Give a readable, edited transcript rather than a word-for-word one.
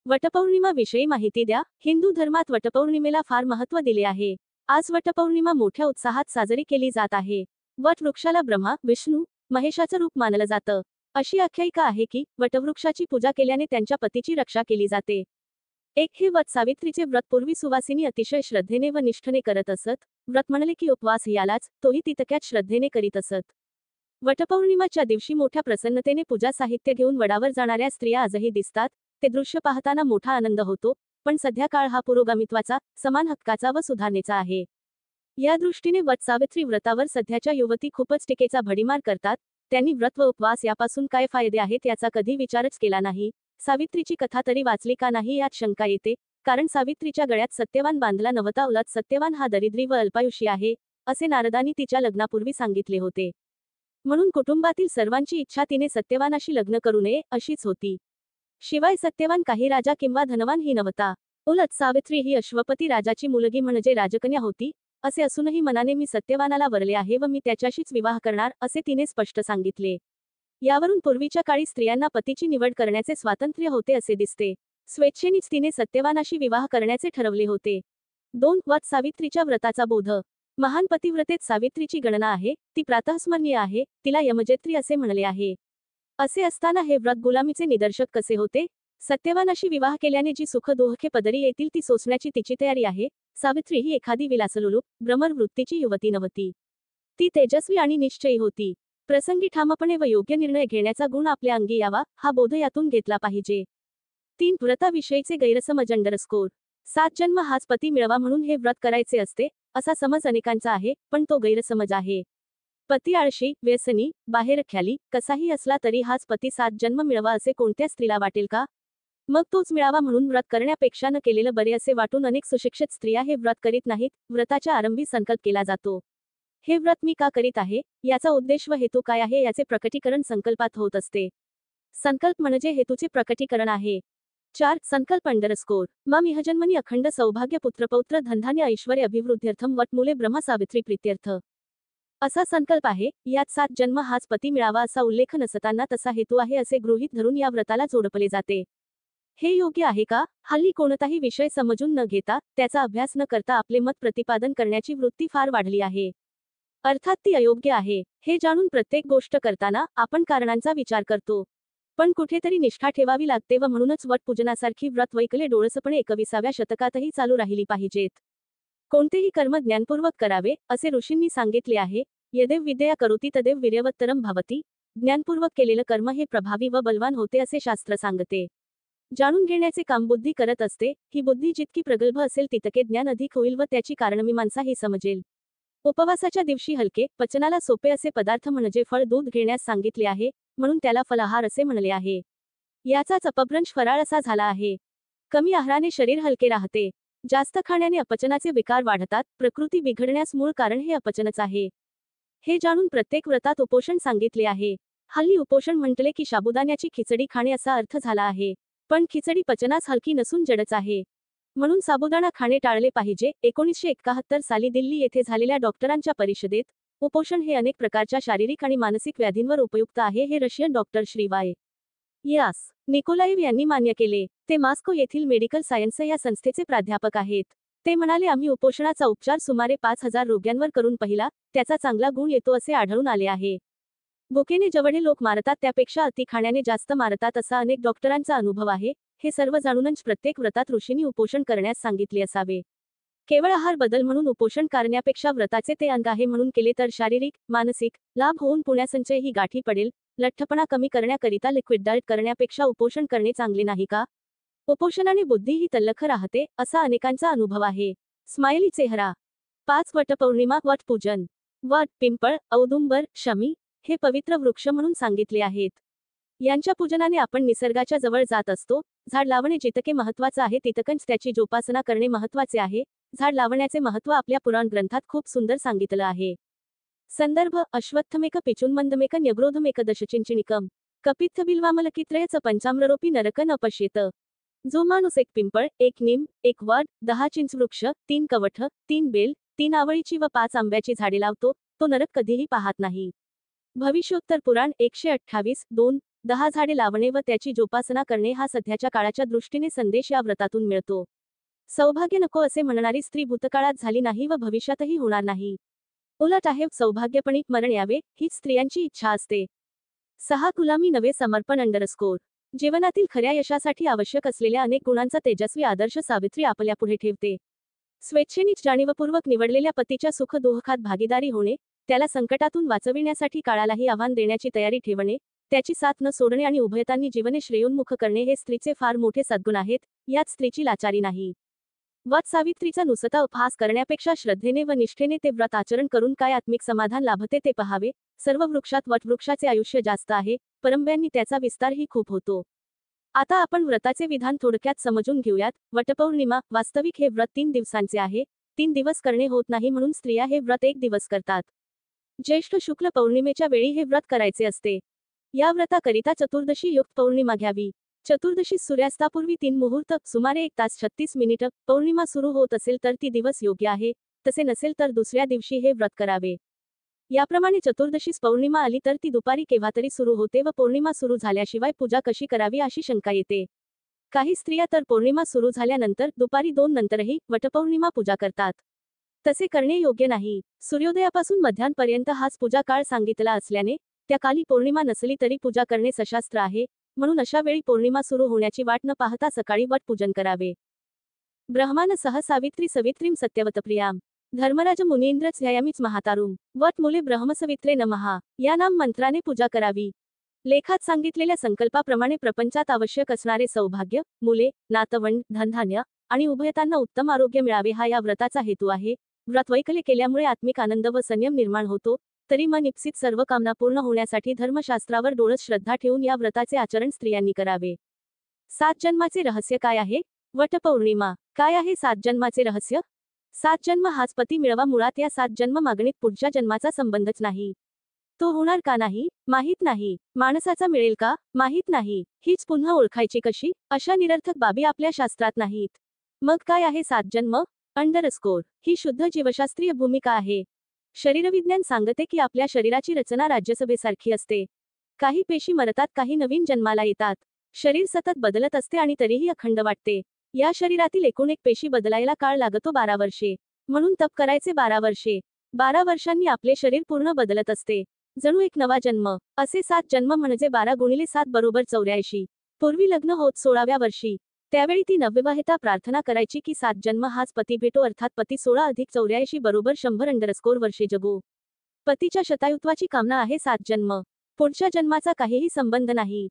वटपौर्णिमा विषयी माहिती द्या। हिंदू धर्मात वटपौर्णिमेला फार महत्त्व दिले आहे। आज वटपौर्णिमा मोठ्या उत्साहात साजरी केली जात आहे। वट वृक्षाला ब्रह्मा, विष्णू, महेशाचं रूप मानलं जातं। अशी आख्यायिका आहे की वटवृक्षाची पूजा केल्याने त्यांच्या पतीची रक्षा केली जाते। एक हे व्रत सावित्रीचे व्रत पूर्वी सुवासिनी अतिशय श्रद्धेने व निष्ठेने करत असत। व्रत म्हणले की उपवास यालाच, तोही तितक्याच श्रद्धेने करीत असत। वटपौर्णिमाच्या दिवशी मोठ्या प्रसन्नतेने पूजा साहित्य घेऊन वडावर जाणाऱ्या स्त्रिया आजही दिसतात। ते दृश्य पाहताना मोठा आनंद होतो। पण सध्या काळ हा पुरोगामित्वाचा, समान हक्काचा व सुधारणेचा आहे। या दृष्टीने वट सावित्री व्रतावर सध्याच्या युवती खूपच टीकेचा भडीमार करतात। त्यांनी व्रत व उपवास यापासून काय फायदे आहेत याचा कधी विचारच केला नाही। सावित्रीची कथा तरी वाचली का नाही यात शंका येते, कारण सावित्रीच्या गळ्यात सत्यवान बांधला नव्हता, उलट सत्यवान हा दरिद्री व अल्पायुषी आहे, असे नारदांनी तिच्या लग्नापूर्वी सांगितले होते। म्हणून कुटुंबातील सर्वांची इच्छा तिने सत्यवानाशी लग्न करू नये अशीच होती। शिवाय सत्यवान काही राजा किंवा धनवान ही नव्हता। उलट सावित्री ही अश्वपती राजाची मुलगी म्हणजे राजकन्या होती। असे असूनही मनाने मी सत्यवानाला वरले आहे व मी त्याच्याशीच विवाह करणार, असे तिने स्पष्ट सांगितले। यावरून पूर्वीच्या काळी स्त्रियांना पतीची निवड करण्याचे स्वातंत्र्य होते असे दिसते। स्वेच्छेनेच तिने सत्यवानाशी विवाह करण्याचे ठरवले होते। 2. वट सावित्रीच्या व्रताचा बोध। महान पतिव्रतेत सावित्रीची गणना आहे। ती प्रातःस्मरणीय आहे। तिला यमजेत्री असे म्हणले आहे। असे असताना हे व्रत गुलामीचे निदर्शक कसे होते? सत्यवानाशी विवाह केल्याने जी सुख दुःखे पदरी येतील ती सोसण्याची तिची तयारी आहे। सावित्री ही एखादी विलासलोलूप, भ्रमर वृत्तीची युवती नव्हती। ती तेजस्वी आणि निश्चयी होती। प्रसंगी ठामपणे व योग्य निर्णय घेण्याचा गुण आपल्या अंगी यावा, हा बोध यातून घेतला पाहिजे। 3. व्रताविषयीचे गैरसमज _ 7 जन्म हाच पती मिळवा म्हणून हे व्रत करायचे असते, असा समज अनेकांचा आहे, पण तो गैरसमज आहे। पती आळशी, व्यसनी, बाहेरख्याली, कसाही असला तरी हाच पती 7 जन्म मिळवा असे कोणत्या स्त्रीला वाटेल का? मग तोच मिळावा म्हणून व्रत करण्यापेक्षा न केलेलं बरे असे वाटून अनेक सुशिक्षित स्त्रिया हे व्रत करीत नाहीत। व्रताच्या आरंभी संकल्प केला जातो। हे व्रत मी का करीत आहे, याचा उद्देश व हेतू काय आहे याचे प्रकटीकरण संकल्पात होत असते। संकल्प म्हणजे हेतूचे प्रकटीकरण आहे। 4. संकल्प _ मम इहजन्मनी अखंड सौभाग्य पुत्रपौत्र धनधान्य ऐश्वर्य अभिवृद्ध्यर्थम वटमूले ब्रह्म सावित्री प्रीत्यर्थ असा संकल्प आहे। यात 7 जन्म हाच पती मिळावा असा उल्लेख नसताना तसा हेतू आहे असे गृहीत धरून या व्रताला जोडपले जाते। हे योग्य आहे का? हल्ली कोणताही विषय समजून न घेता, त्याचा अभ्यास न करता आपले मत प्रतिपादन करण्याची वृत्ती फार वाढली आहे। अर्थात ती अयोग्य आहे। हे जाणून प्रत्येक गोष्ट करताना आपण कारणांचा विचार करतो। पण कुठेतरी निष्ठा ठेवावी लागते व म्हणूनच वटपूजनासारखी व्रत वैकले डोळसपणे 21व्या शतकातही चालू राहिली पाहिजेत। कोणतेही कर्म ज्ञानपूर्वक करावे, असे ऋषींनी सांगितले आहे। यदेव विद्यया करोति तदेव वीर्यवत्तरम भवति। ज्ञानपूर्वक केलेलं कर्म हे प्रभावी व बलवान होते असे शास्त्र सांगते। जाणून घेण्याचे काम बुद्धी करत असते। ही बुद्धी जितकी प्रगल्भ असेल तितके ज्ञान अधिक होईल व त्याची कारणमीमांसाही समजेल। उपवासाच्या दिवशी हलके, पचनाला सोपे असे पदार्थ म्हणजे फळ दूध घेण्यास सांगितले आहे, म्हणून त्याला फलाहार असे म्हणले आहे। याचाच अपभ्रंश फराळ असा झाला आहे। कमी आहाराने शरीर हलके राहते। जास्त खाण्याने अपचनाचे विकार वाढतात। प्रकृती बिघडण्यास मूळ कारण हे अपचनच आहे। हे जाणून प्रत्येक व्रतात उपोषण सांगितले आहे। हल्ली उपोषण म्हटले की साबुदाण्याची खिचडी खाणे असा अर्थ झाला आहे। पण खिचडी पचनास हलकी नसून जडच आहे। म्हणून साबुदाणा खाणे टाळले पाहिजे। 1971 साली दिल्ली येथे झालेल्या डॉक्टरांच्या परिषदेत उपोषण हे अनेक प्रकारच्या शारीरिक आणि मानसिक व्याधींवर उपयुक्त आहे हे रशियन डॉक्टर श्री वाय. यास निकोलाएव यांनी मान्य केले। ते मॉस्को येथील मेडिकल सायन्स या संस्थेचे प्राध्यापक आहेत। ते म्हणाले, आम्ही उपोषणाचा उपचार सुमारे 5000 रोग्यांवर करून पाहिला, त्याचा चांगला गुण येतो असे आढळून आले आहे। भुकेने जेवढे लोक मारतात त्यापेक्षा अति खाण्याने जास्त मारतात असा अनेक डॉक्टरांचा अनुभव आहे। हे सर्व जाणूनच प्रत्येक व्रतात ऋषींनी उपोषण करण्यास सांगितले असावे। केवळ आहार बदल म्हणून उपोषण करण्यापेक्षा व्रताचे ते अंग आहे म्हणून केले तर शारीरिक, मानसिक लाभ होऊन पुण्यासंचय ही गाठी पडेल। लठ्ठपणा कमी करण्याकरिता लिक्विड डाएट करण्यापेक्षा उपोषण करणे चांगले नाही का? उपोषणाने बुद्धी ही तल्लख राहते, असा अनेकांचा अनुभव आहे। स्माइली चेहरा। 5. वटपौर्णिमा, वटपूजन। वट, पिंपळ, औदुंबर, शमी हे पवित्र वृक्ष म्हणून सांगितले आहेत। यांच्या पूजनाने आपण निसर्गाच्या जवळ जात असतो। झाड लावणे जितके महत्त्वाचे आहे तितकंच त्याची जोपासना करणे महत्त्वाचे आहे। झाड लावण्याचे महत्त्व आपल्या पुराण ग्रंथात खूप सुंदर सांगितलं आहे। संदर्भ: अश्वत्थमेक पिचुन्मंदमेक न्यग्रोधमेक दशचिंचिणिकम कपित्थबिल्वामलकित्रयच पंचाम्ररोपी नरक न पश्येत। जो माणूस 1 पिंपळ, 1 नीम, 1 वड, 10 चिंचवृक्ष, 3 कवठ, 3 बेल, 3 आवळीची व 5 आंब्याची झाडे लावतो, तो नरक कधीही पाहत नाही। भविष्योत्तर पुराण 128, 2, 10 झाडे लावणे व त्याची जोपासना करणे हा सध्याच्या काळाच्या दृष्टीने संदेश या व्रतातून मिळतो. सौभाग्य नको असे म्हणणारी स्त्री भूतकाळात झाली नाही व भविष्यातही होणार नाही. उलट आहे सौभाग्यपणिक मरण यावे हीच स्त्रियांची इच्छा असते. 6 गुलामी नवे समर्पण _ जीवनातील खऱ्या यशासाठी आवश्यक असलेल्या अनेक गुणांचा तेजस्वी आदर्श सावित्री आपल्यापुढे ठेवते. स्वेच्छेनेच जाणीवपूर्वक निवडलेल्या पतीच्या सुख-दुःखात भागीदारी होणे, त्याला संकटातून वाचविण्यासाठी काळालाही आव्हान देण्याची तयारी ठेवणे, त्याची साथ न सोडणे आणि उभयतांनी जीवने श्रेयोन्मुख करणे हे स्त्रीचे फार मोठे सद्गुण आहेत. यात स्त्रीची लाचारी नाही. वट सावित्रीचा नुसता उपहास करण्यापेक्षा श्रद्धेने व निष्ठेने ते व्रत आचरण करून काय आत्मिक समाधान लाभते ते पहावे. सर्व वृक्षात वटवृक्षाचे आयुष्य जास्त आहे, परंब्यांनी त्याचा विस्तारही खूप होतो. आता आपण व्रताचे विधान थोडक्यात समजून घेऊयात. वटपौर्णिमा. वास्तविक हे व्रत 3 दिवसांचे आहे. 3 दिवस करणे होत नाही म्हणून स्त्रिया हे व्रत 1 दिवस करतात. ज्येष्ठ शुक्ल पौर्णिमेच्या वेळी हे व्रत करायचे असते. या व्रताकरिता चतुर्दशी युक्त पौर्णिमा घ्यावी. चतुर्दशी सूर्यास्तापूर्वी 3 मुहूर्त सुमारे 1 तास 36 मिनिटं. पौर्णिमा सुरू होत असेल तर ती दिवस योग्य आहे, तसे नसेल तर दुसऱ्या दिवशी हे व्रत करावे. याप्रमाणे चतुर्दशीस पौर्णिमा आली तर ती दुपारी केव्हा तरी सुरू होते व पौर्णिमा सुरू झाल्याशिवाय पूजा कशी करावी अशी शंका येते. काही स्त्रिया तर पौर्णिमा सुरू झाल्यानंतर दुपारी 2 नंतरही वटपौर्णिमा पूजा करतात. तसे करणे योग्य नाही. सूर्योदयापासून मध्यान्हपर्यंत हाच पूजा काळ सांगितला असल्याने त्या काली पौर्णिमा नसली तरी पूजा करणे सशास्त्र आहे. म्हणून अशा वेळी पौर्णिमा सुरू होण्याची वाट न पाहता सकाळी वट पूजन करावे. ब्रह्मान सह सावित्री सवित्रीम सत्यवतप्रियाम धर्मराज मुनींद्रच ध्यायामीच महातारुम वट मुले ब्रह्मसवित्रे नमहा या नाम मंत्राने पूजा करावी. लेखात सांगितलेल्या संकल्पाप्रमाणे प्रपंचात आवश्यक असणारे सौभाग्य, मुले, नातवंड, धनधान्य आणि उभयतांना उत्तम आरोग्य मिळावे हा या व्रताचा हेतू आहे. व्रत वैकल्य केल्यामुळे आत्मिक आनंद व संयम निर्माण होतो. तरी मन इप्सित सर्व कामना पूर्ण होण्यासाठी धर्मशास्त्रावर डोळस श्रद्धा ठेवून या व्रताचे आचरण स्त्रियांनी करावे. 7 जन्माचे रहस्य काय आहे? वटपौर्णिमा. काय आहे 7 जन्माचे रहस्य? 7 जन्म हाच पती मिळवा. मुळात या 7 जन्म मागणीत पुढच्या जन्माचा संबंधच नाही. तो होणार का नाही? माहीत नाही. माणसाचा मिळेल का? माहीत नाही. हीच पुन्हा ओळखायची कशी? अशा निरर्थक बाबी आपल्या शास्त्रात नाहीत. मग काय आहे 7 जन्म? _ ही शुद्ध जीवशास्त्रीय भूमिका आहे. शरीरविज्ञान सांगते की आपल्या शरीराची रचना राज्यसभेसारखी असते. काही पेशी मरतात, काही नवीन जन्माला येतात. शरीर सतत बदलत असते आणि तरीही अखंड वाटते. या शरीरातील एकूण एक पेशी बदलायला काळ लागतो 12 वर्षे. म्हणून तप करायचे 12 वर्षे. 12 वर्षांनी आपले शरीर पूर्ण बदलत असते. जणू एक नवा जन्म. असे 7 जन्म म्हणजे 12 × 7 = 84. पूर्वी लग्न होत 16व्या वर्षी. त्यावेळी ती नवविवाहिता प्रार्थना करायची की 7 जन्म हाच पती भेटो, अर्थात पती 16 + 84 = 100 वर्षे जगो. पतीच्या शतायुत्वाची कामना आहे 7 जन्म. पुढच्या जन्माचा काहीही संबंध नाही.